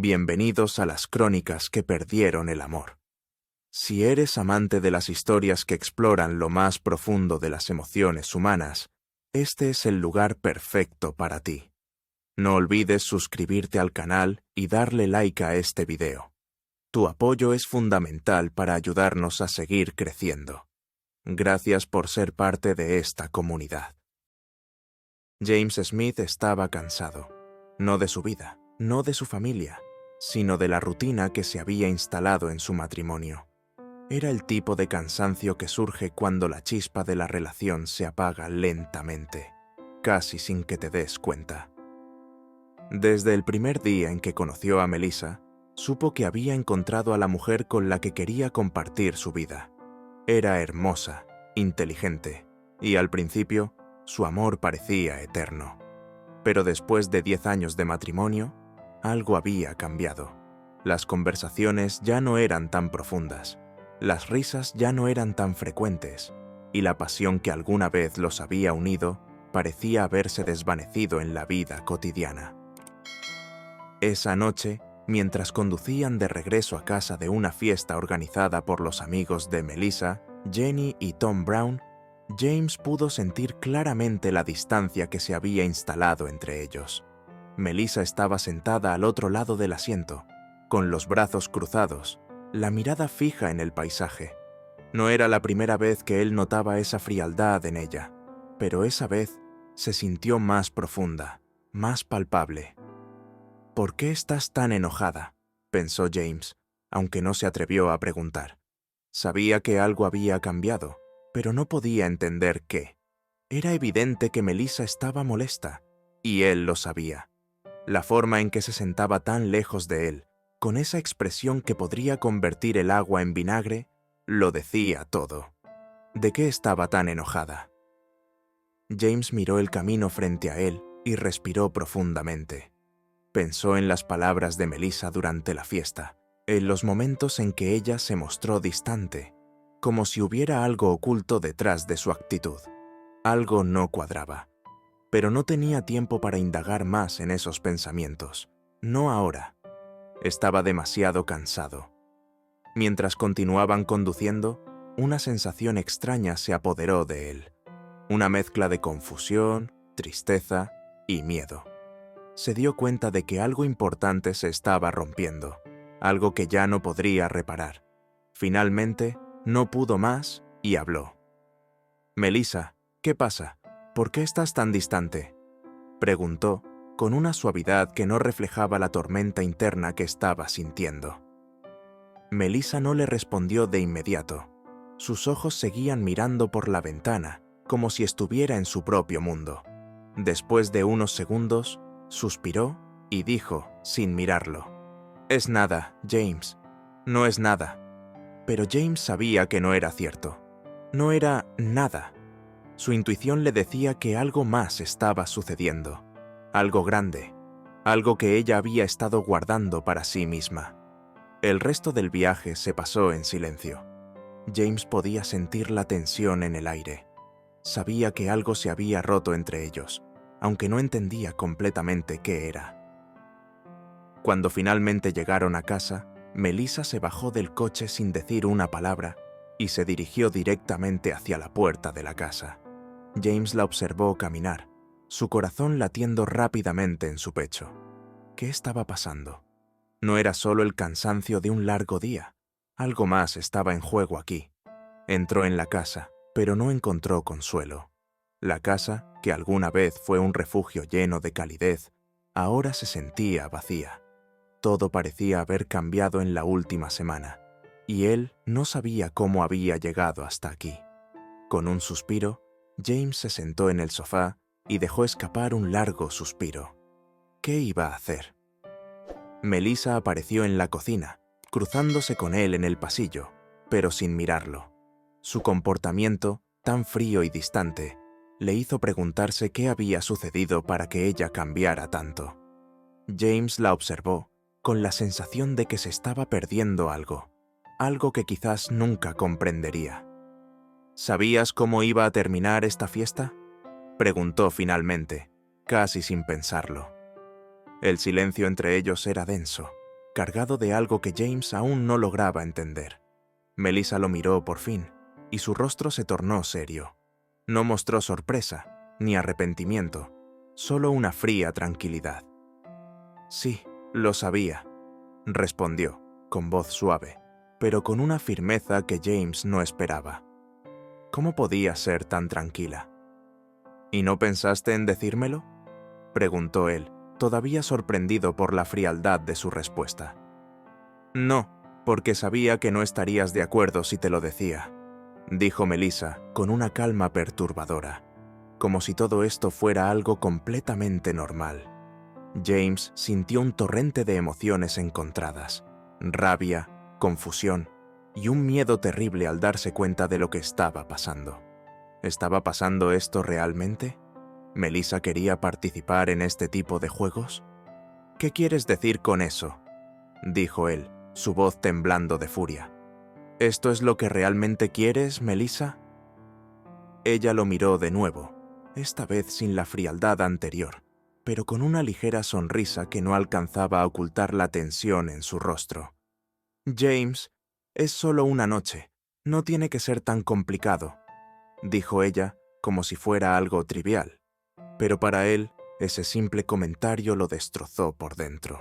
Bienvenidos a las crónicas que perdieron el amor. Si eres amante de las historias que exploran lo más profundo de las emociones humanas, este es el lugar perfecto para ti. No olvides suscribirte al canal y darle like a este video. Tu apoyo es fundamental para ayudarnos a seguir creciendo. Gracias por ser parte de esta comunidad. James Smith estaba cansado, no de su vida, no de su familia, sino de la rutina que se había instalado en su matrimonio. Era el tipo de cansancio que surge cuando la chispa de la relación se apaga lentamente, casi sin que te des cuenta. Desde el primer día en que conoció a Melissa, supo que había encontrado a la mujer con la que quería compartir su vida. Era hermosa, inteligente, y al principio, su amor parecía eterno. Pero después de 10 años de matrimonio, algo había cambiado. Las conversaciones ya no eran tan profundas, las risas ya no eran tan frecuentes, y la pasión que alguna vez los había unido parecía haberse desvanecido en la vida cotidiana. Esa noche, mientras conducían de regreso a casa de una fiesta organizada por los amigos de Melissa, Jenny y Tom Brown, James pudo sentir claramente la distancia que se había instalado entre ellos. Melissa estaba sentada al otro lado del asiento, con los brazos cruzados, la mirada fija en el paisaje. No era la primera vez que él notaba esa frialdad en ella, pero esa vez se sintió más profunda, más palpable. ¿Por qué estás tan enojada?, pensó James, aunque no se atrevió a preguntar. Sabía que algo había cambiado, pero no podía entender qué. Era evidente que Melissa estaba molesta, y él lo sabía. La forma en que se sentaba tan lejos de él, con esa expresión que podría convertir el agua en vinagre, lo decía todo. ¿De qué estaba tan enojada? James miró el camino frente a él y respiró profundamente. Pensó en las palabras de Melissa durante la fiesta, en los momentos en que ella se mostró distante, como si hubiera algo oculto detrás de su actitud. Algo no cuadraba. Pero no tenía tiempo para indagar más en esos pensamientos. No ahora. Estaba demasiado cansado. Mientras continuaban conduciendo, una sensación extraña se apoderó de él. Una mezcla de confusión, tristeza y miedo. Se dio cuenta de que algo importante se estaba rompiendo, algo que ya no podría reparar. Finalmente, no pudo más y habló. «Melissa, ¿qué pasa? ¿Por qué estás tan distante?», preguntó, con una suavidad que no reflejaba la tormenta interna que estaba sintiendo. Melissa no le respondió de inmediato. Sus ojos seguían mirando por la ventana, como si estuviera en su propio mundo. Después de unos segundos, suspiró y dijo, sin mirarlo: «Es nada, James. No es nada». Pero James sabía que no era cierto. No era nada. Su intuición le decía que algo más estaba sucediendo. Algo grande. Algo que ella había estado guardando para sí misma. El resto del viaje se pasó en silencio. James podía sentir la tensión en el aire. Sabía que algo se había roto entre ellos, aunque no entendía completamente qué era. Cuando finalmente llegaron a casa, Melissa se bajó del coche sin decir una palabra y se dirigió directamente hacia la puerta de la casa. James la observó caminar, su corazón latiendo rápidamente en su pecho. ¿Qué estaba pasando? No era solo el cansancio de un largo día. Algo más estaba en juego aquí. Entró en la casa, pero no encontró consuelo. La casa, que alguna vez fue un refugio lleno de calidez, ahora se sentía vacía. Todo parecía haber cambiado en la última semana, y él no sabía cómo había llegado hasta aquí. Con un suspiro, James se sentó en el sofá y dejó escapar un largo suspiro. ¿Qué iba a hacer? Melissa apareció en la cocina, cruzándose con él en el pasillo, pero sin mirarlo. Su comportamiento, tan frío y distante, le hizo preguntarse qué había sucedido para que ella cambiara tanto. James la observó, con la sensación de que se estaba perdiendo algo, algo que quizás nunca comprendería. ¿Sabías cómo iba a terminar esta fiesta?, preguntó finalmente, casi sin pensarlo. El silencio entre ellos era denso, cargado de algo que James aún no lograba entender. Melissa lo miró por fin, y su rostro se tornó serio. No mostró sorpresa, ni arrepentimiento, solo una fría tranquilidad. «Sí, lo sabía», respondió, con voz suave, pero con una firmeza que James no esperaba. ¿Cómo podía ser tan tranquila? «¿Y no pensaste en decírmelo?», preguntó él, todavía sorprendido por la frialdad de su respuesta. «No, porque sabía que no estarías de acuerdo si te lo decía», dijo Melissa con una calma perturbadora, como si todo esto fuera algo completamente normal. James sintió un torrente de emociones encontradas, rabia, confusión y un miedo terrible al darse cuenta de lo que estaba pasando. ¿Estaba pasando esto realmente? ¿Melissa quería participar en este tipo de juegos? «¿Qué quieres decir con eso?», dijo él, su voz temblando de furia. «¿Esto es lo que realmente quieres, Melissa?». Ella lo miró de nuevo, esta vez sin la frialdad anterior, pero con una ligera sonrisa que no alcanzaba a ocultar la tensión en su rostro. «James, es solo una noche, no tiene que ser tan complicado», dijo ella, como si fuera algo trivial. Pero para él, ese simple comentario lo destrozó por dentro.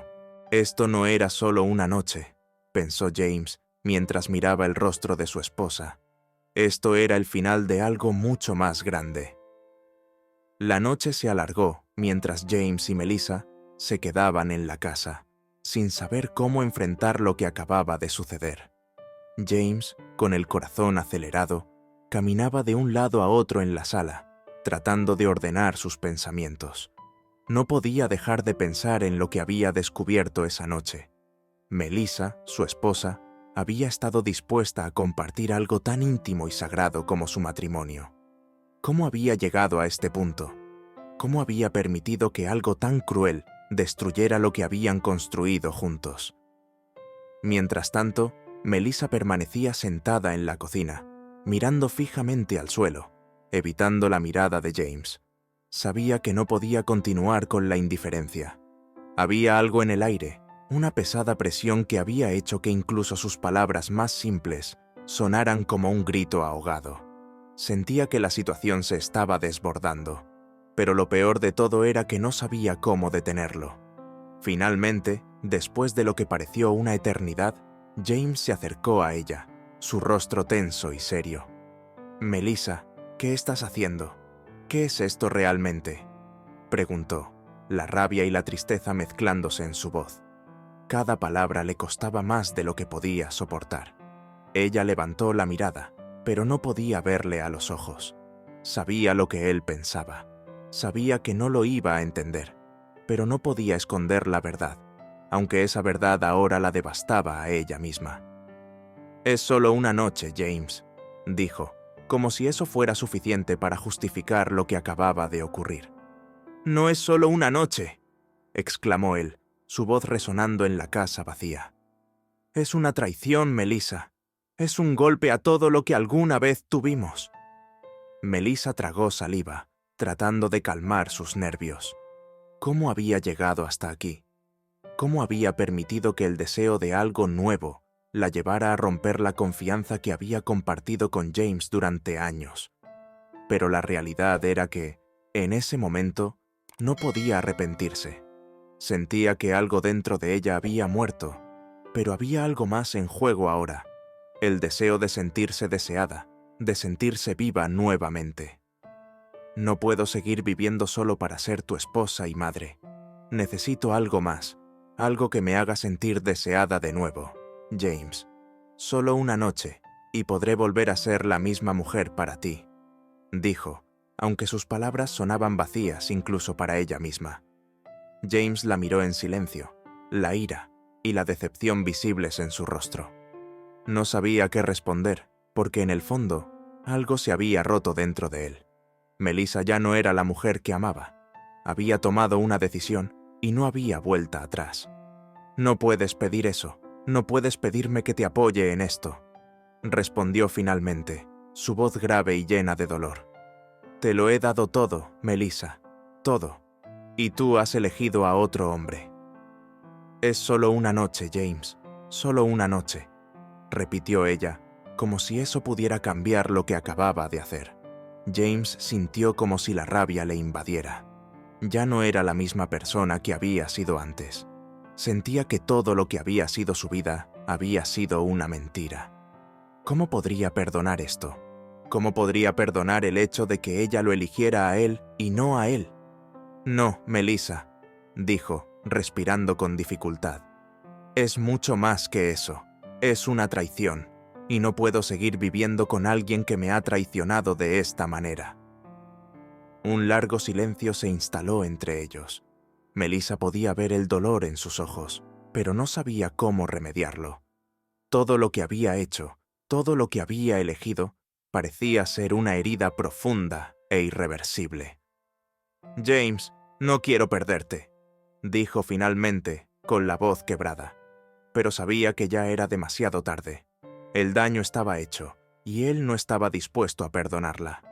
Esto no era solo una noche, pensó James, mientras miraba el rostro de su esposa. Esto era el final de algo mucho más grande. La noche se alargó mientras James y Melissa se quedaban en la casa, sin saber cómo enfrentar lo que acababa de suceder. James, con el corazón acelerado, caminaba de un lado a otro en la sala, tratando de ordenar sus pensamientos. No podía dejar de pensar en lo que había descubierto esa noche. Melissa, su esposa, había estado dispuesta a compartir algo tan íntimo y sagrado como su matrimonio. ¿Cómo había llegado a este punto? ¿Cómo había permitido que algo tan cruel destruyera lo que habían construido juntos? Mientras tanto, Melissa permanecía sentada en la cocina, mirando fijamente al suelo, evitando la mirada de James. Sabía que no podía continuar con la indiferencia. Había algo en el aire, una pesada presión que había hecho que incluso sus palabras más simples sonaran como un grito ahogado. Sentía que la situación se estaba desbordando, pero lo peor de todo era que no sabía cómo detenerlo. Finalmente, después de lo que pareció una eternidad, James se acercó a ella, su rostro tenso y serio. «Melissa, ¿qué estás haciendo? ¿Qué es esto realmente?», preguntó, la rabia y la tristeza mezclándose en su voz. Cada palabra le costaba más de lo que podía soportar. Ella levantó la mirada, pero no podía verle a los ojos. Sabía lo que él pensaba. Sabía que no lo iba a entender, pero no podía esconder la verdad, aunque esa verdad ahora la devastaba a ella misma. «Es¡solo una noche, James!», dijo, como si eso fuera suficiente para justificar lo que acababa de ocurrir. «No es solo una noche», exclamó él, su voz resonando en la casa vacía. «Es una traición, Melissa. Es un golpe a todo lo que alguna vez tuvimos». Melissa tragó saliva, tratando de calmar sus nervios. ¿Cómo había llegado hasta aquí? ¿Cómo había permitido que el deseo de algo nuevo la llevara a romper la confianza que había compartido con James durante años? Pero la realidad era que, en ese momento, no podía arrepentirse. Sentía que algo dentro de ella había muerto, pero había algo más en juego ahora, el deseo de sentirse deseada, de sentirse viva nuevamente. «No puedo seguir viviendo solo para ser tu esposa y madre. Necesito algo más, algo que me haga sentir deseada de nuevo, James. Solo una noche, y podré volver a ser la misma mujer para ti», dijo, aunque sus palabras sonaban vacías incluso para ella misma. James la miró en silencio, la ira y la decepción visibles en su rostro. No sabía qué responder, porque en el fondo, algo se había roto dentro de él. Melissa ya no era la mujer que amaba. Había tomado una decisión y no había vuelta atrás. «No puedes pedir eso, no puedes pedirme que te apoye en esto», respondió finalmente, su voz grave y llena de dolor. «Te lo he dado todo, Melissa, todo, y tú has elegido a otro hombre». Es solo una noche, James, solo una noche, repitió ella, como si eso pudiera cambiar lo que acababa de hacer. James sintió como si la rabia le invadiera. Ya no era la misma persona que había sido antes. Sentía que todo lo que había sido su vida había sido una mentira. ¿Cómo podría perdonar esto? ¿Cómo podría perdonar el hecho de que ella lo eligiera a él y no a él? No, Melissa, dijo, respirando con dificultad. Es mucho más que eso. Es una traición, y no puedo seguir viviendo con alguien que me ha traicionado de esta manera. Un largo silencio se instaló entre ellos. Melissa podía ver el dolor en sus ojos, pero no sabía cómo remediarlo. Todo lo que había hecho, todo lo que había elegido, parecía ser una herida profunda e irreversible. James, no quiero perderte, dijo finalmente, con la voz quebrada. Pero sabía que ya era demasiado tarde. El daño estaba hecho, y él no estaba dispuesto a perdonarla.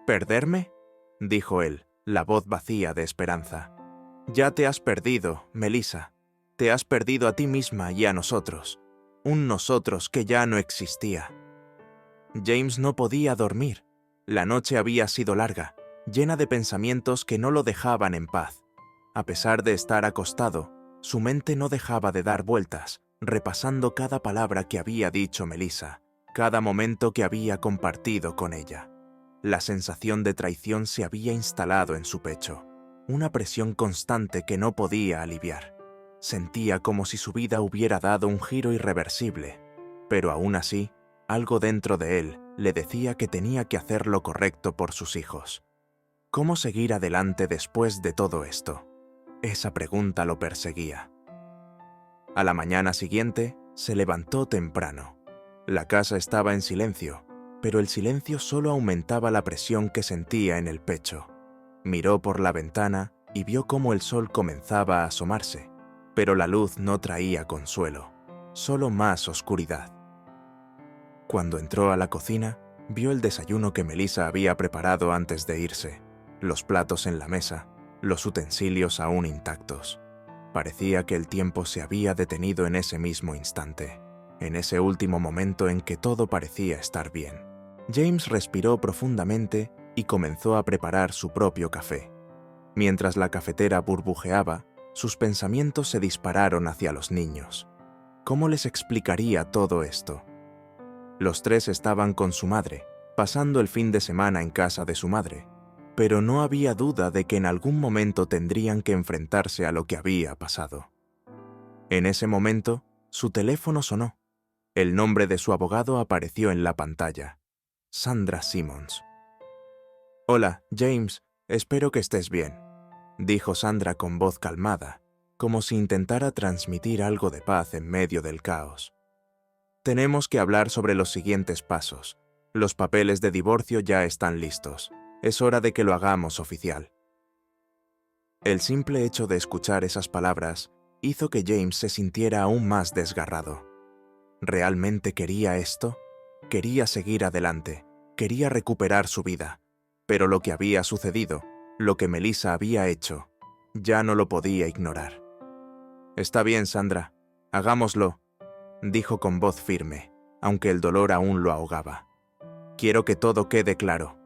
¿Perderme?, dijo él, la voz vacía de esperanza. Ya te has perdido, Melissa. Te has perdido a ti misma y a nosotros. Un nosotros que ya no existía. James no podía dormir. La noche había sido larga, llena de pensamientos que no lo dejaban en paz. A pesar de estar acostado, su mente no dejaba de dar vueltas, repasando cada palabra que había dicho Melissa, cada momento que había compartido con ella. La sensación de traición se había instalado en su pecho, una presión constante que no podía aliviar. Sentía como si su vida hubiera dado un giro irreversible, pero aún así, algo dentro de él le decía que tenía que hacer lo correcto por sus hijos. ¿Cómo seguir adelante después de todo esto? Esa pregunta lo perseguía. A la mañana siguiente, se levantó temprano. La casa estaba en silencio, pero el silencio solo aumentaba la presión que sentía en el pecho. Miró por la ventana y vio cómo el sol comenzaba a asomarse, pero la luz no traía consuelo, solo más oscuridad. Cuando entró a la cocina, vio el desayuno que Melissa había preparado antes de irse, los platos en la mesa, los utensilios aún intactos. Parecía que el tiempo se había detenido en ese mismo instante, en ese último momento en que todo parecía estar bien. James respiró profundamente y comenzó a preparar su propio café. Mientras la cafetera burbujeaba, sus pensamientos se dispararon hacia los niños. ¿Cómo les explicaría todo esto? Los tres estaban con su madre, pasando el fin de semana en casa de su madre, pero no había duda de que en algún momento tendrían que enfrentarse a lo que había pasado. En ese momento, su teléfono sonó. El nombre de su abogado apareció en la pantalla. Sandra Simmons. «Hola, James, espero que estés bien», dijo Sandra con voz calmada, como si intentara transmitir algo de paz en medio del caos. «Tenemos que hablar sobre los siguientes pasos. Los papeles de divorcio ya están listos. Es hora de que lo hagamos oficial». El simple hecho de escuchar esas palabras hizo que James se sintiera aún más desgarrado. ¿Realmente quería esto? Quería seguir adelante, quería recuperar su vida, pero lo que había sucedido, lo que Melissa había hecho, ya no lo podía ignorar. «Está bien, Sandra, hagámoslo», dijo con voz firme, aunque el dolor aún lo ahogaba. «Quiero que todo quede claro».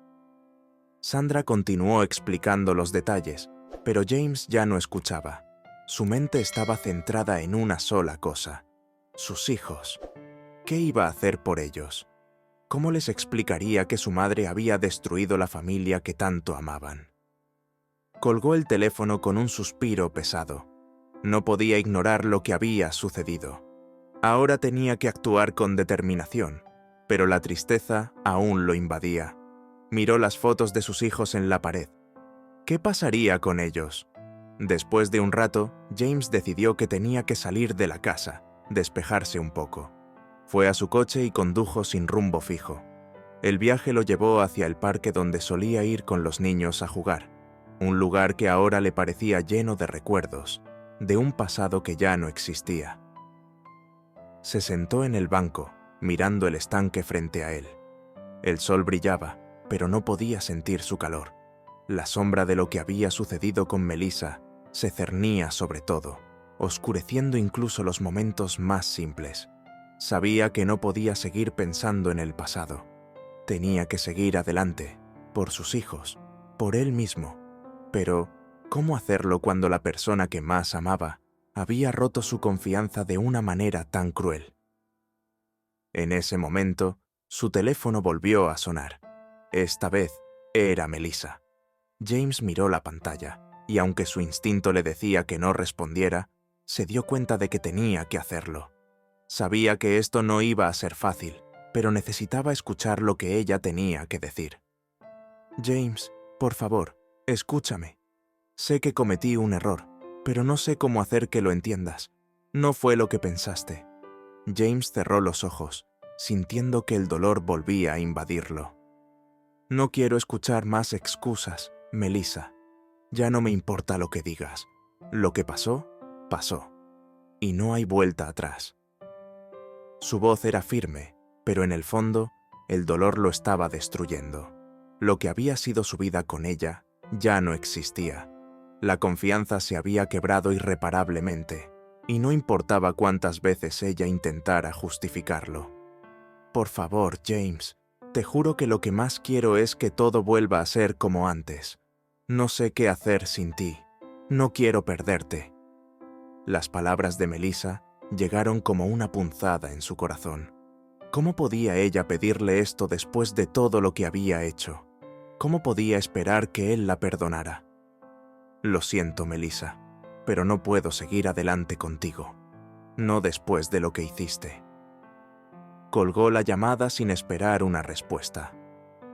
Sandra continuó explicando los detalles, pero James ya no escuchaba. Su mente estaba centrada en una sola cosa: sus hijos. ¿Qué iba a hacer por ellos? ¿Cómo les explicaría que su madre había destruido la familia que tanto amaban? Colgó el teléfono con un suspiro pesado. No podía ignorar lo que había sucedido. Ahora tenía que actuar con determinación, pero la tristeza aún lo invadía. Miró las fotos de sus hijos en la pared. ¿Qué pasaría con ellos? Después de un rato, James decidió que tenía que salir de la casa, despejarse un poco. Fue a su coche y condujo sin rumbo fijo. El viaje lo llevó hacia el parque donde solía ir con los niños a jugar, un lugar que ahora le parecía lleno de recuerdos, de un pasado que ya no existía. Se sentó en el banco, mirando el estanque frente a él. El sol brillaba, pero no podía sentir su calor. La sombra de lo que había sucedido con Melissa se cernía sobre todo. oscureciendo incluso los momentos más simples. Sabía que no podía seguir pensando en el pasado. Tenía que seguir adelante, por sus hijos, por él mismo. Pero, ¿cómo hacerlo cuando la persona que más amaba había roto su confianza de una manera tan cruel? En ese momento, su teléfono volvió a sonar. Esta vez era Melissa. James miró la pantalla, y aunque su instinto le decía que no respondiera, se dio cuenta de que tenía que hacerlo. Sabía que esto no iba a ser fácil, pero necesitaba escuchar lo que ella tenía que decir. James, por favor, escúchame. Sé que cometí un error, pero no sé cómo hacer que lo entiendas. No fue lo que pensaste. James cerró los ojos, sintiendo que el dolor volvía a invadirlo. No quiero escuchar más excusas, Melissa. Ya no me importa lo que digas. Lo que pasó, pasó. Y no hay vuelta atrás. Su voz era firme, pero en el fondo, el dolor lo estaba destruyendo. Lo que había sido su vida con ella ya no existía. La confianza se había quebrado irreparablemente, y no importaba cuántas veces ella intentara justificarlo. Por favor, James, te juro que lo que más quiero es que todo vuelva a ser como antes. No sé qué hacer sin ti. No quiero perderte. Las palabras de Melissa llegaron como una punzada en su corazón. ¿Cómo podía ella pedirle esto después de todo lo que había hecho? ¿Cómo podía esperar que él la perdonara? Lo siento, Melissa, pero no puedo seguir adelante contigo. No después de lo que hiciste. Colgó la llamada sin esperar una respuesta.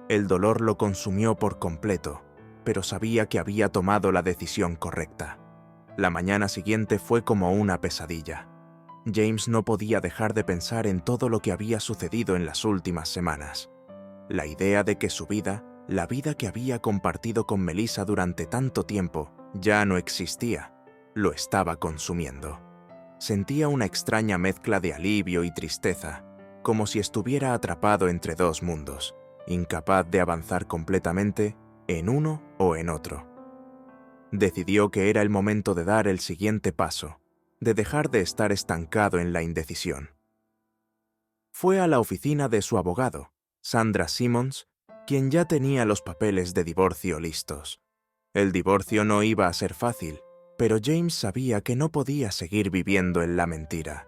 El dolor lo consumió por completo, pero sabía que había tomado la decisión correcta. La mañana siguiente fue como una pesadilla. James no podía dejar de pensar en todo lo que había sucedido en las últimas semanas. La idea de que su vida, la vida que había compartido con Melissa durante tanto tiempo, ya no existía. Lo estaba consumiendo. Sentía una extraña mezcla de alivio y tristeza, como si estuviera atrapado entre dos mundos, incapaz de avanzar completamente en uno o en otro. Decidió que era el momento de dar el siguiente paso, de dejar de estar estancado en la indecisión. Fue a la oficina de su abogado, Sandra Simmons, quien ya tenía los papeles de divorcio listos. El divorcio no iba a ser fácil, pero James sabía que no podía seguir viviendo en la mentira.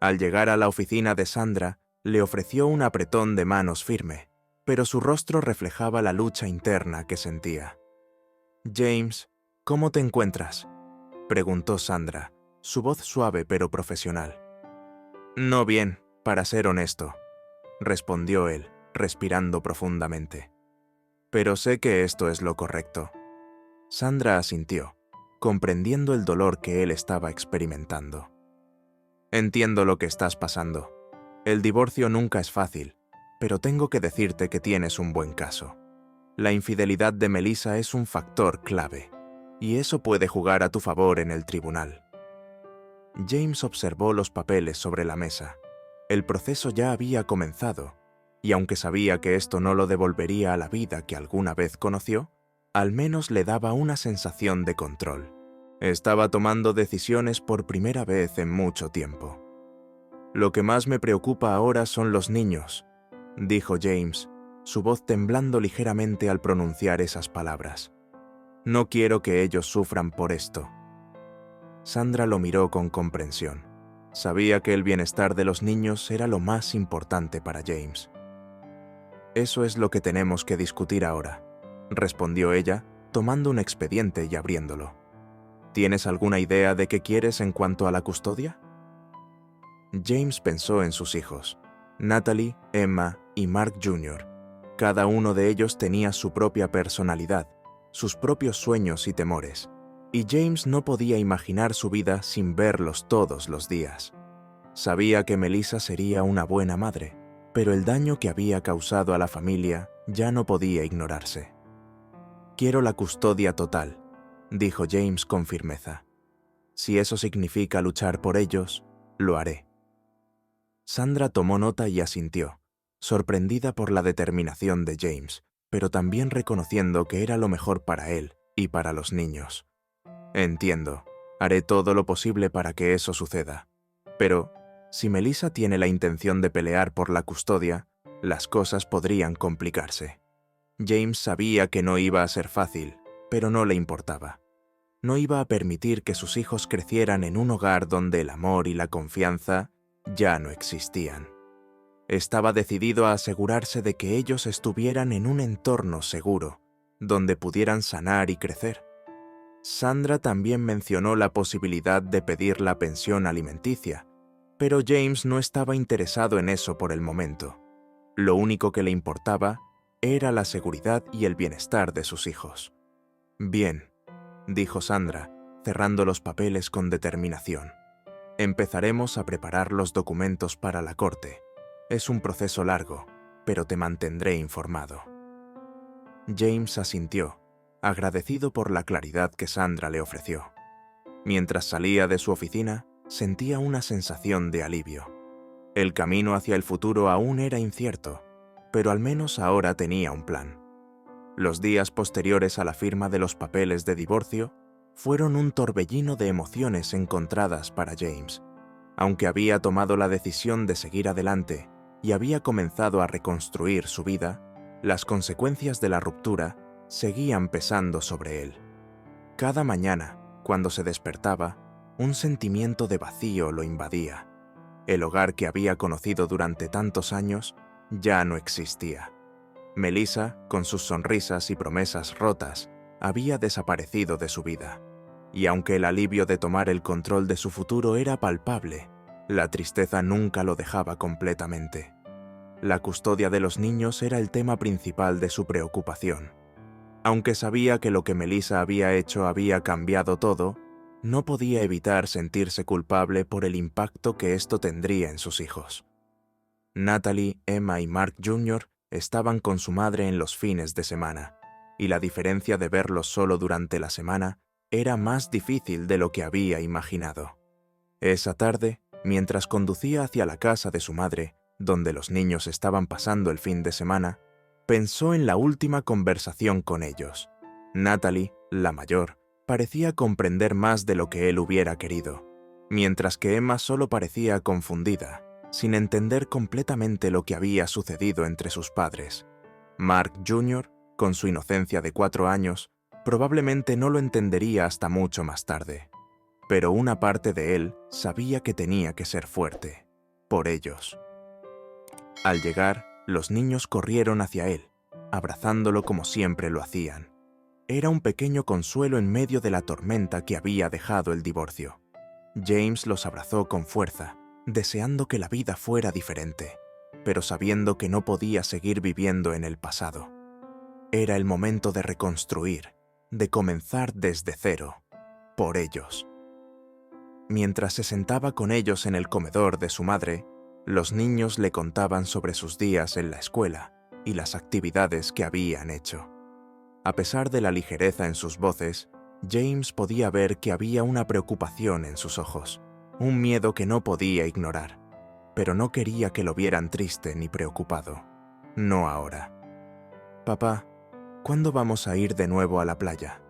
Al llegar a la oficina de Sandra, le ofreció un apretón de manos firme, pero su rostro reflejaba la lucha interna que sentía. James, ¿cómo te encuentras?, preguntó Sandra, su voz suave pero profesional. No bien, para ser honesto, respondió él, respirando profundamente. Pero sé que esto es lo correcto. Sandra asintió, comprendiendo el dolor que él estaba experimentando. Entiendo lo que estás pasando. El divorcio nunca es fácil, pero tengo que decirte que tienes un buen caso. La infidelidad de Melissa es un factor clave, y eso puede jugar a tu favor en el tribunal. James observó los papeles sobre la mesa. El proceso ya había comenzado, y aunque sabía que esto no lo devolvería a la vida que alguna vez conoció, al menos le daba una sensación de control. Estaba tomando decisiones por primera vez en mucho tiempo. Lo que más me preocupa ahora son los niños, dijo James, su voz temblando ligeramente al pronunciar esas palabras. No quiero que ellos sufran por esto. Sandra lo miró con comprensión. Sabía que el bienestar de los niños era lo más importante para James. Eso es lo que tenemos que discutir ahora, respondió ella, tomando un expediente y abriéndolo. ¿Tienes alguna idea de qué quieres en cuanto a la custodia? James pensó en sus hijos, Natalie, Emma y Mark Jr. Cada uno de ellos tenía su propia personalidad, sus propios sueños y temores, y James no podía imaginar su vida sin verlos todos los días. Sabía que Melissa sería una buena madre, pero el daño que había causado a la familia ya no podía ignorarse. Quiero la custodia total, dijo James con firmeza. Si eso significa luchar por ellos, lo haré. Sandra tomó nota y asintió, sorprendida por la determinación de James, pero también reconociendo que era lo mejor para él y para los niños. Entiendo, Haré todo lo posible para que eso suceda. Pero, si Melissa tiene la intención de pelear por la custodia, las cosas podrían complicarse. James sabía que no iba a ser fácil, pero no le importaba. No iba a permitir que sus hijos crecieran en un hogar donde el amor y la confianza ya no existían. Estaba decidido a asegurarse de que ellos estuvieran en un entorno seguro, donde pudieran sanar y crecer. Sandra también mencionó la posibilidad de pedir la pensión alimenticia, pero James no estaba interesado en eso por el momento. Lo único que le importaba era la seguridad y el bienestar de sus hijos. «Bien», dijo Sandra, cerrando los papeles con determinación. «Empezaremos a preparar los documentos para la corte. Es un proceso largo, pero te mantendré informado». James asintió, agradecido por la claridad que Sandra le ofreció. Mientras salía de su oficina, sentía una sensación de alivio. El camino hacia el futuro aún era incierto, pero al menos ahora tenía un plan. Los días posteriores a la firma de los papeles de divorcio fueron un torbellino de emociones encontradas para James. Aunque había tomado la decisión de seguir adelante y había comenzado a reconstruir su vida, las consecuencias de la ruptura seguían pesando sobre él. Cada mañana, cuando se despertaba, un sentimiento de vacío lo invadía. El hogar que había conocido durante tantos años ya no existía. Melissa, con sus sonrisas y promesas rotas, había desaparecido de su vida. Y aunque el alivio de tomar el control de su futuro era palpable, la tristeza nunca lo dejaba completamente. La custodia de los niños era el tema principal de su preocupación. Aunque sabía que lo que Melissa había hecho había cambiado todo, no podía evitar sentirse culpable por el impacto que esto tendría en sus hijos. Natalie, Emma y Mark Jr. estaban con su madre en los fines de semana, y la diferencia de verlos solo durante la semana era más difícil de lo que había imaginado. Esa tarde, mientras conducía hacia la casa de su madre, donde los niños estaban pasando el fin de semana, pensó en la última conversación con ellos. Natalie, la mayor, parecía comprender más de lo que él hubiera querido, mientras que Emma solo parecía confundida, sin entender completamente lo que había sucedido entre sus padres. Mark Jr., con su inocencia de 4 años, probablemente no lo entendería hasta mucho más tarde. Pero una parte de él sabía que tenía que ser fuerte, por ellos. Al llegar, los niños corrieron hacia él, abrazándolo como siempre lo hacían. Era un pequeño consuelo en medio de la tormenta que había dejado el divorcio. James los abrazó con fuerza, deseando que la vida fuera diferente, pero sabiendo que no podía seguir viviendo en el pasado. Era el momento de reconstruir, de comenzar desde cero, por ellos. Mientras se sentaba con ellos en el comedor de su madre, los niños le contaban sobre sus días en la escuela y las actividades que habían hecho. A pesar de la ligereza en sus voces, James podía ver que había una preocupación en sus ojos, un miedo que no podía ignorar, pero no quería que lo vieran triste ni preocupado. No ahora. «Papá, ¿cuándo vamos a ir de nuevo a la playa?»,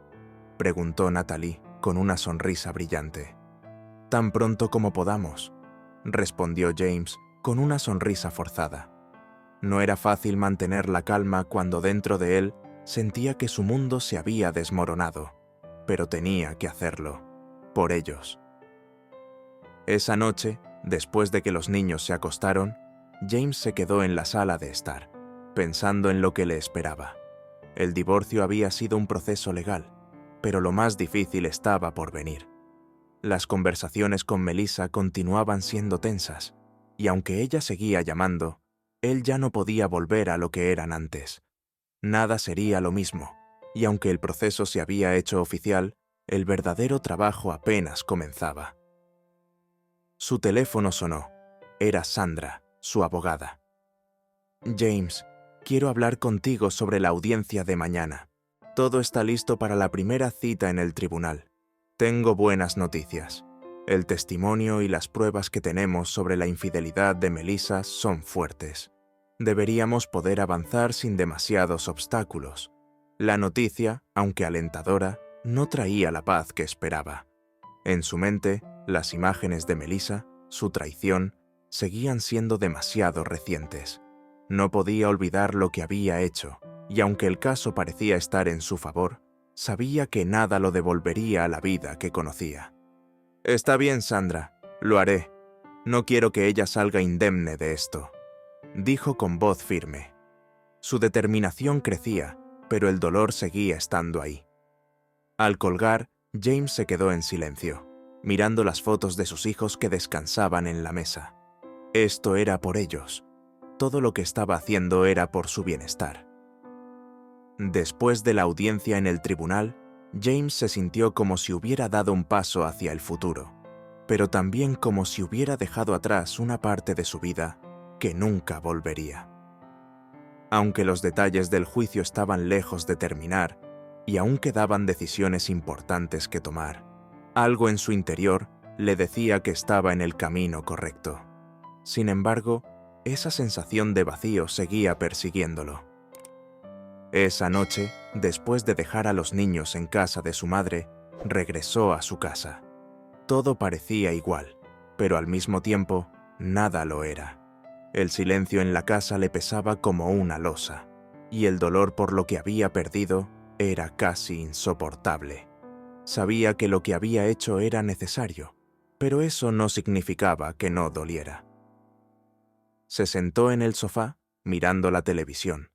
preguntó Natalie con una sonrisa brillante. «Tan pronto como podamos», respondió James con una sonrisa forzada. No era fácil mantener la calma cuando dentro de él sentía que su mundo se había desmoronado, pero tenía que hacerlo, por ellos. Esa noche, después de que los niños se acostaron, James se quedó en la sala de estar, pensando en lo que le esperaba. El divorcio había sido un proceso legal, pero lo más difícil estaba por venir. Las conversaciones con Melissa continuaban siendo tensas, y aunque ella seguía llamando, él ya no podía volver a lo que eran antes. Nada sería lo mismo, y aunque el proceso se había hecho oficial, el verdadero trabajo apenas comenzaba. Su teléfono sonó. Era Sandra, su abogada. «James, quiero hablar contigo sobre la audiencia de mañana. Todo está listo para la primera cita en el tribunal. Tengo buenas noticias. El testimonio y las pruebas que tenemos sobre la infidelidad de Melissa son fuertes. Deberíamos poder avanzar sin demasiados obstáculos». La noticia, aunque alentadora, no traía la paz que esperaba. En su mente, las imágenes de Melissa, su traición, seguían siendo demasiado recientes. No podía olvidar lo que había hecho, y aunque el caso parecía estar en su favor, sabía que nada lo devolvería a la vida que conocía. «Está bien, Sandra, lo haré. No quiero que ella salga indemne de esto», dijo con voz firme. Su determinación crecía, pero el dolor seguía estando ahí. Al colgar, James se quedó en silencio, mirando las fotos de sus hijos que descansaban en la mesa. Esto era por ellos. Todo lo que estaba haciendo era por su bienestar. Después de la audiencia en el tribunal, James se sintió como si hubiera dado un paso hacia el futuro, pero también como si hubiera dejado atrás una parte de su vida que nunca volvería. Aunque los detalles del juicio estaban lejos de terminar y aún quedaban decisiones importantes que tomar, algo en su interior le decía que estaba en el camino correcto. Sin embargo, esa sensación de vacío seguía persiguiéndolo. Esa noche, después de dejar a los niños en casa de su madre, regresó a su casa. Todo parecía igual, pero al mismo tiempo, nada lo era. El silencio en la casa le pesaba como una losa, y el dolor por lo que había perdido era casi insoportable. Sabía que lo que había hecho era necesario, pero eso no significaba que no doliera. Se sentó en el sofá, mirando la televisión,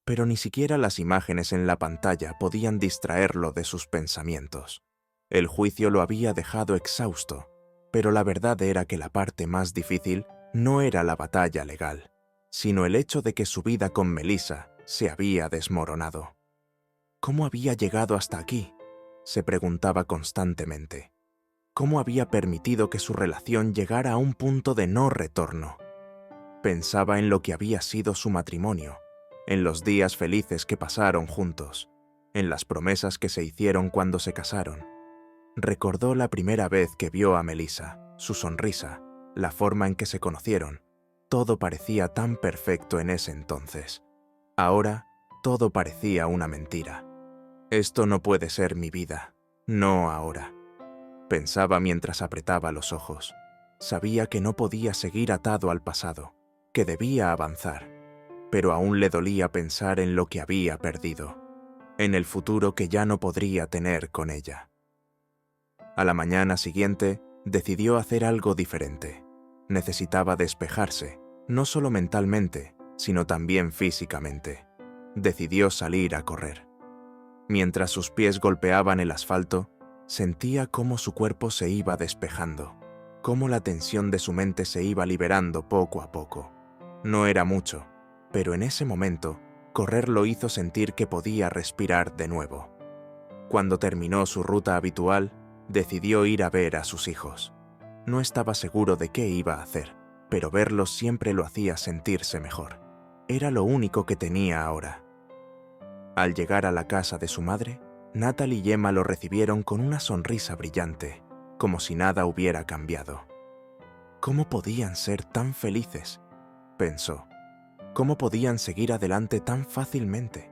pero ni siquiera las imágenes en la pantalla podían distraerlo de sus pensamientos. El juicio lo había dejado exhausto, pero la verdad era que la parte más difícil no era la batalla legal, sino el hecho de que su vida con Melissa se había desmoronado. ¿Cómo había llegado hasta aquí?, se preguntaba constantemente. ¿Cómo había permitido que su relación llegara a un punto de no retorno? Pensaba en lo que había sido su matrimonio, en los días felices que pasaron juntos, en las promesas que se hicieron cuando se casaron. Recordó la primera vez que vio a Melissa, su sonrisa, la forma en que se conocieron. Todo parecía tan perfecto en ese entonces. Ahora, todo parecía una mentira. Esto no puede ser mi vida, no ahora. Pensaba mientras apretaba los ojos. Sabía que no podía seguir atado al pasado, que debía avanzar, pero aún le dolía pensar en lo que había perdido, en el futuro que ya no podría tener con ella. A la mañana siguiente, decidió hacer algo diferente. Necesitaba despejarse, no solo mentalmente, sino también físicamente. Decidió salir a correr. Mientras sus pies golpeaban el asfalto, sentía cómo su cuerpo se iba despejando, cómo la tensión de su mente se iba liberando poco a poco. No era mucho, pero en ese momento, correr lo hizo sentir que podía respirar de nuevo. Cuando terminó su ruta habitual, decidió ir a ver a sus hijos. No estaba seguro de qué iba a hacer, pero verlos siempre lo hacía sentirse mejor. Era lo único que tenía ahora. Al llegar a la casa de su madre, Natalie y Emma lo recibieron con una sonrisa brillante, como si nada hubiera cambiado. ¿Cómo podían ser tan felices?, pensó. ¿Cómo podían seguir adelante tan fácilmente?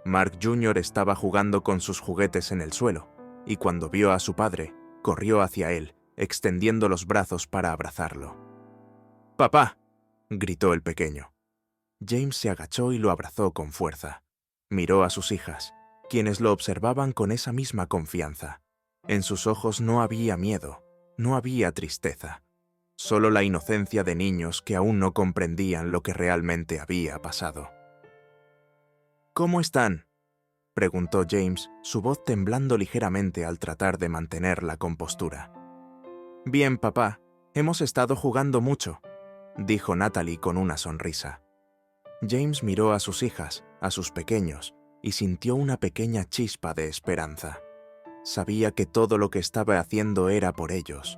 Mark Jr. estaba jugando con sus juguetes en el suelo, y cuando vio a su padre, corrió hacia él, extendiendo los brazos para abrazarlo. «¡Papá!», gritó el pequeño. James se agachó y lo abrazó con fuerza. Miró a sus hijas, quienes lo observaban con esa misma confianza. En sus ojos no había miedo, no había tristeza, solo la inocencia de niños que aún no comprendían lo que realmente había pasado. «¿Cómo están?», preguntó James, su voz temblando ligeramente al tratar de mantener la compostura. «Bien, papá, hemos estado jugando mucho», dijo Natalie con una sonrisa. James miró a sus hijas, a sus pequeños, y sintió una pequeña chispa de esperanza. Sabía que todo lo que estaba haciendo era por ellos.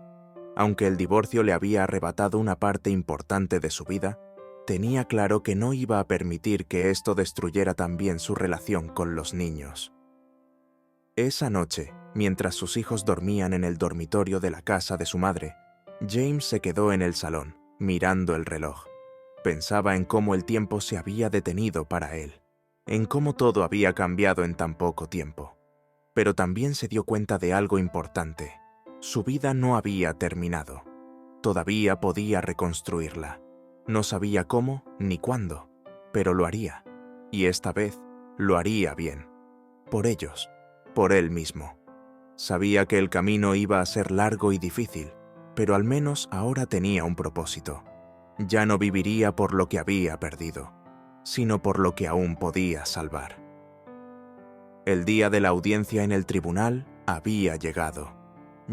Aunque el divorcio le había arrebatado una parte importante de su vida, tenía claro que no iba a permitir que esto destruyera también su relación con los niños. Esa noche, mientras sus hijos dormían en el dormitorio de la casa de su madre, James se quedó en el salón, mirando el reloj. Pensaba en cómo el tiempo se había detenido para él, en cómo todo había cambiado en tan poco tiempo. Pero también se dio cuenta de algo importante. Su vida no había terminado. Todavía podía reconstruirla. No sabía cómo ni cuándo, pero lo haría. Y esta vez lo haría bien. Por ellos, por él mismo. Sabía que el camino iba a ser largo y difícil, pero al menos ahora tenía un propósito. Ya no viviría por lo que había perdido, sino por lo que aún podía salvar. El día de la audiencia en el tribunal había llegado.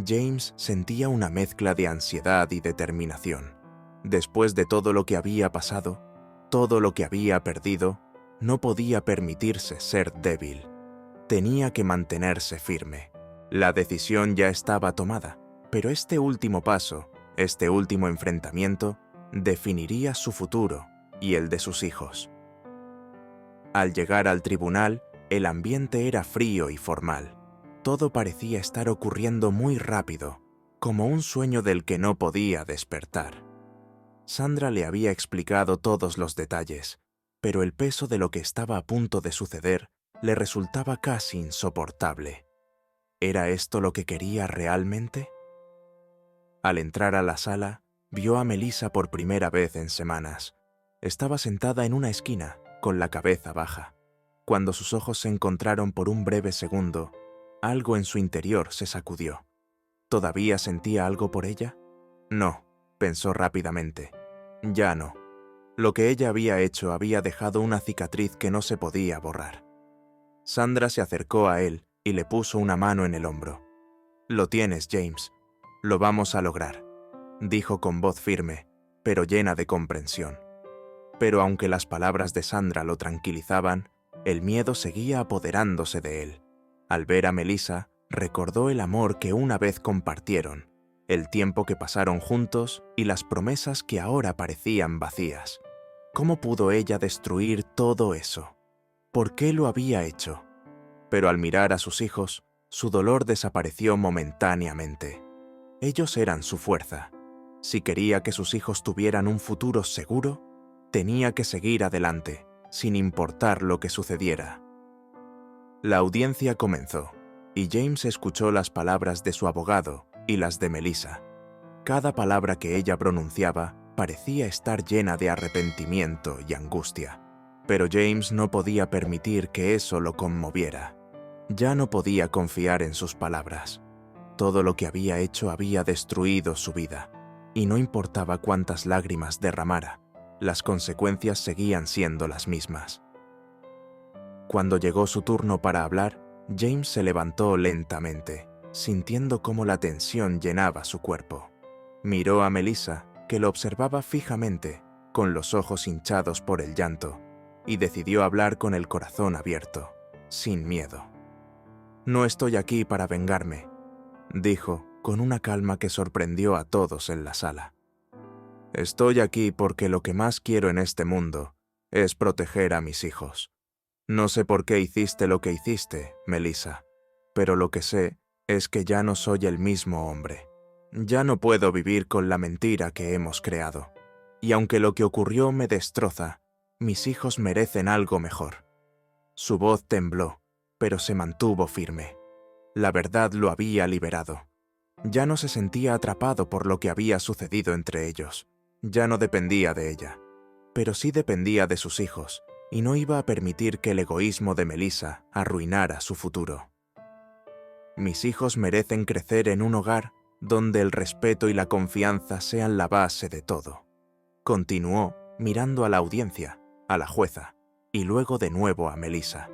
James sentía una mezcla de ansiedad y determinación. Después de todo lo que había pasado, todo lo que había perdido, no podía permitirse ser débil. Tenía que mantenerse firme. La decisión ya estaba tomada, pero este último paso, este último enfrentamiento, definiría su futuro y el de sus hijos. Al llegar al tribunal, el ambiente era frío y formal. Todo parecía estar ocurriendo muy rápido, como un sueño del que no podía despertar. Sandra le había explicado todos los detalles, pero el peso de lo que estaba a punto de suceder le resultaba casi insoportable. ¿Era esto lo que quería realmente? Al entrar a la sala, vio a Melissa por primera vez en semanas. Estaba sentada en una esquina, con la cabeza baja. Cuando sus ojos se encontraron por un breve segundo, algo en su interior se sacudió. ¿Todavía sentía algo por ella? No, pensó rápidamente. Ya no. Lo que ella había hecho había dejado una cicatriz que no se podía borrar. Sandra se acercó a él y le puso una mano en el hombro. «Lo tienes, James. Lo vamos a lograr», dijo con voz firme, pero llena de comprensión. Pero aunque las palabras de Sandra lo tranquilizaban, el miedo seguía apoderándose de él. Al ver a Melissa, recordó el amor que una vez compartieron, el tiempo que pasaron juntos y las promesas que ahora parecían vacías. ¿Cómo pudo ella destruir todo eso? ¿Por qué lo había hecho? Pero al mirar a sus hijos, su dolor desapareció momentáneamente. Ellos eran su fuerza. Si quería que sus hijos tuvieran un futuro seguro, tenía que seguir adelante, sin importar lo que sucediera. La audiencia comenzó, y James escuchó las palabras de su abogado y las de Melissa. Cada palabra que ella pronunciaba parecía estar llena de arrepentimiento y angustia. Pero James no podía permitir que eso lo conmoviera. Ya no podía confiar en sus palabras. Todo lo que había hecho había destruido su vida, y no importaba cuántas lágrimas derramara, las consecuencias seguían siendo las mismas. Cuando llegó su turno para hablar, James se levantó lentamente, sintiendo cómo la tensión llenaba su cuerpo. Miró a Melissa, que lo observaba fijamente, con los ojos hinchados por el llanto, y decidió hablar con el corazón abierto, sin miedo. «No estoy aquí para vengarme», dijo, con una calma que sorprendió a todos en la sala. «Estoy aquí porque lo que más quiero en este mundo es proteger a mis hijos. No sé por qué hiciste lo que hiciste, Melissa, pero lo que sé es que ya no soy el mismo hombre. Ya no puedo vivir con la mentira que hemos creado. Y aunque lo que ocurrió me destroza, mis hijos merecen algo mejor». Su voz tembló, pero se mantuvo firme. La verdad lo había liberado. Ya no se sentía atrapado por lo que había sucedido entre ellos. Ya no dependía de ella, pero sí dependía de sus hijos, y no iba a permitir que el egoísmo de Melissa arruinara su futuro. «Mis hijos merecen crecer en un hogar donde el respeto y la confianza sean la base de todo», continuó mirando a la audiencia, a la jueza, y luego de nuevo a Melissa.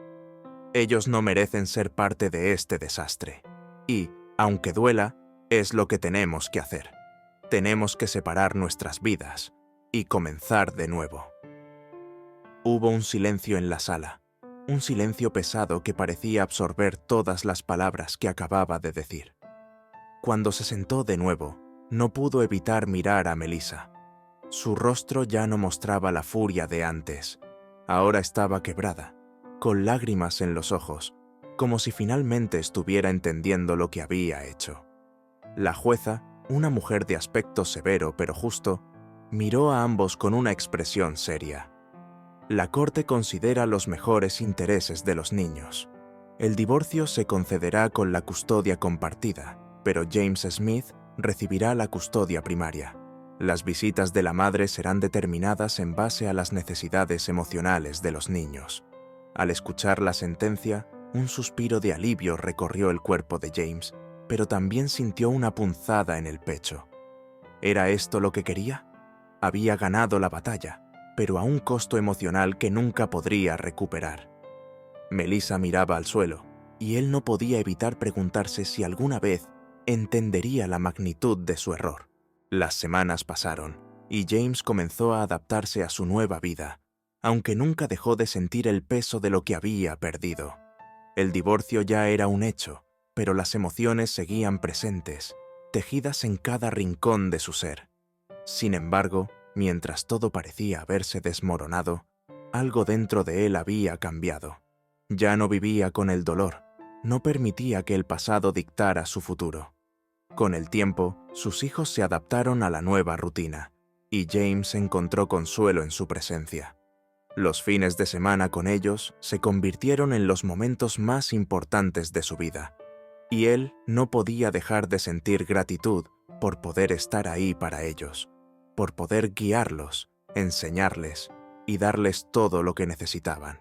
«Ellos no merecen ser parte de este desastre. Y, aunque duela, es lo que tenemos que hacer. Tenemos que separar nuestras vidas y comenzar de nuevo». Hubo un silencio en la sala, un silencio pesado que parecía absorber todas las palabras que acababa de decir. Cuando se sentó de nuevo, no pudo evitar mirar a Melissa. Su rostro ya no mostraba la furia de antes. Ahora estaba quebrada, con lágrimas en los ojos, como si finalmente estuviera entendiendo lo que había hecho. La jueza, una mujer de aspecto severo pero justo, miró a ambos con una expresión seria. «La corte considera los mejores intereses de los niños. El divorcio se concederá con la custodia compartida, pero James Smith recibirá la custodia primaria. Las visitas de la madre serán determinadas en base a las necesidades emocionales de los niños. Al escuchar la sentencia, un suspiro de alivio recorrió el cuerpo de James, pero también sintió una punzada en el pecho. ¿Era esto lo que quería? Había ganado la batalla, pero a un costo emocional que nunca podría recuperar. Melissa miraba al suelo, y él no podía evitar preguntarse si alguna vez entendería la magnitud de su error. Las semanas pasaron, y James comenzó a adaptarse a su nueva vida, aunque nunca dejó de sentir el peso de lo que había perdido. El divorcio ya era un hecho, pero las emociones seguían presentes, tejidas en cada rincón de su ser. Sin embargo, mientras todo parecía haberse desmoronado, algo dentro de él había cambiado. Ya no vivía con el dolor, no permitía que el pasado dictara su futuro. Con el tiempo, sus hijos se adaptaron a la nueva rutina, y James encontró consuelo en su presencia. Los fines de semana con ellos se convirtieron en los momentos más importantes de su vida, y él no podía dejar de sentir gratitud por poder estar ahí para ellos, por poder guiarlos, enseñarles y darles todo lo que necesitaban.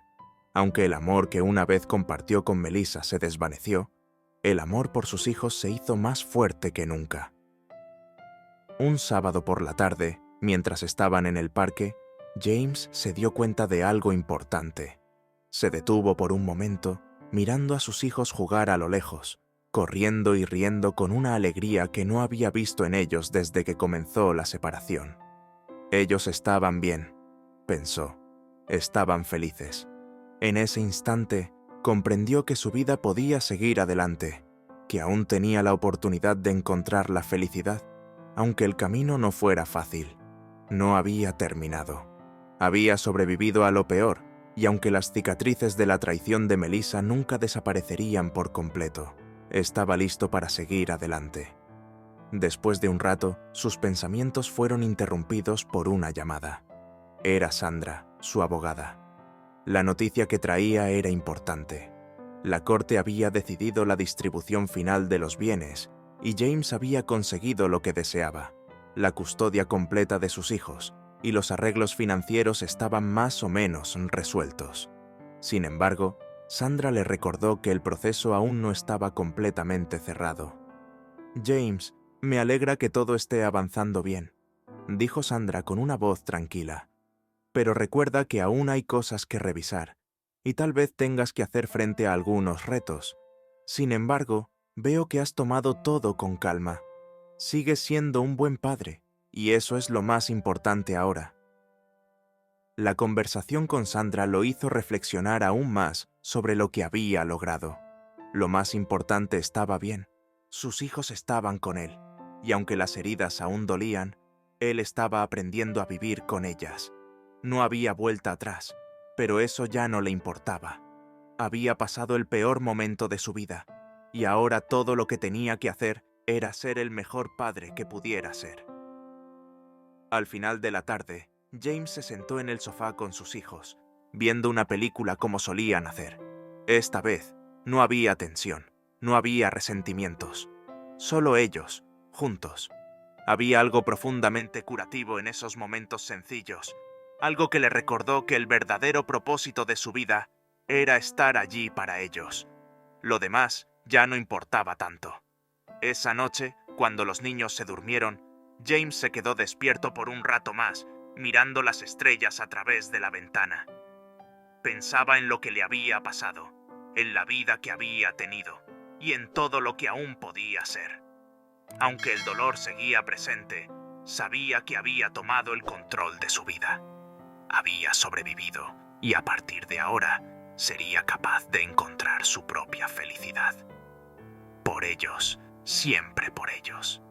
Aunque el amor que una vez compartió con Melissa se desvaneció, el amor por sus hijos se hizo más fuerte que nunca. Un sábado por la tarde, mientras estaban en el parque, James se dio cuenta de algo importante. Se detuvo por un momento, mirando a sus hijos jugar a lo lejos, corriendo y riendo con una alegría que no había visto en ellos desde que comenzó la separación. Ellos estaban bien, pensó. Estaban felices. En ese instante, comprendió que su vida podía seguir adelante, que aún tenía la oportunidad de encontrar la felicidad, aunque el camino no fuera fácil. No había terminado. Había sobrevivido a lo peor, y aunque las cicatrices de la traición de Melissa nunca desaparecerían por completo, estaba listo para seguir adelante. Después de un rato, sus pensamientos fueron interrumpidos por una llamada. Era Sandra, su abogada. La noticia que traía era importante. La corte había decidido la distribución final de los bienes, y James había conseguido lo que deseaba: la custodia completa de sus hijos, y los arreglos financieros estaban más o menos resueltos. Sin embargo, Sandra le recordó que el proceso aún no estaba completamente cerrado. «James, me alegra que todo esté avanzando bien», dijo Sandra con una voz tranquila. «Pero recuerda que aún hay cosas que revisar, y tal vez tengas que hacer frente a algunos retos. Sin embargo, veo que has tomado todo con calma. Sigues siendo un buen padre, y eso es lo más importante ahora». La conversación con Sandra lo hizo reflexionar aún más sobre lo que había logrado. Lo más importante estaba bien. Sus hijos estaban con él, y aunque las heridas aún dolían, él estaba aprendiendo a vivir con ellas. No había vuelta atrás, pero eso ya no le importaba. Había pasado el peor momento de su vida, y ahora todo lo que tenía que hacer era ser el mejor padre que pudiera ser. Al final de la tarde, James se sentó en el sofá con sus hijos, viendo una película como solían hacer. Esta vez, no había tensión, no había resentimientos. Solo ellos, juntos. Había algo profundamente curativo en esos momentos sencillos, algo que le recordó que el verdadero propósito de su vida era estar allí para ellos. Lo demás ya no importaba tanto. Esa noche, cuando los niños se durmieron, James se quedó despierto por un rato más, mirando las estrellas a través de la ventana. Pensaba en lo que le había pasado, en la vida que había tenido, y en todo lo que aún podía ser. Aunque el dolor seguía presente, sabía que había tomado el control de su vida. Había sobrevivido, y a partir de ahora, sería capaz de encontrar su propia felicidad. Por ellos, siempre por ellos,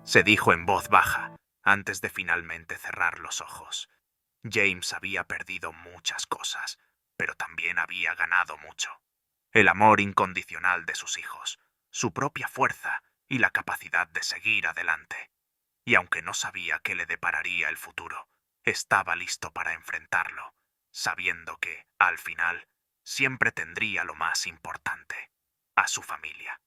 se dijo en voz baja, antes de finalmente cerrar los ojos. James había perdido muchas cosas, pero también había ganado mucho. El amor incondicional de sus hijos, su propia fuerza y la capacidad de seguir adelante. Y aunque no sabía qué le depararía el futuro, estaba listo para enfrentarlo, sabiendo que, al final, siempre tendría lo más importante: a su familia.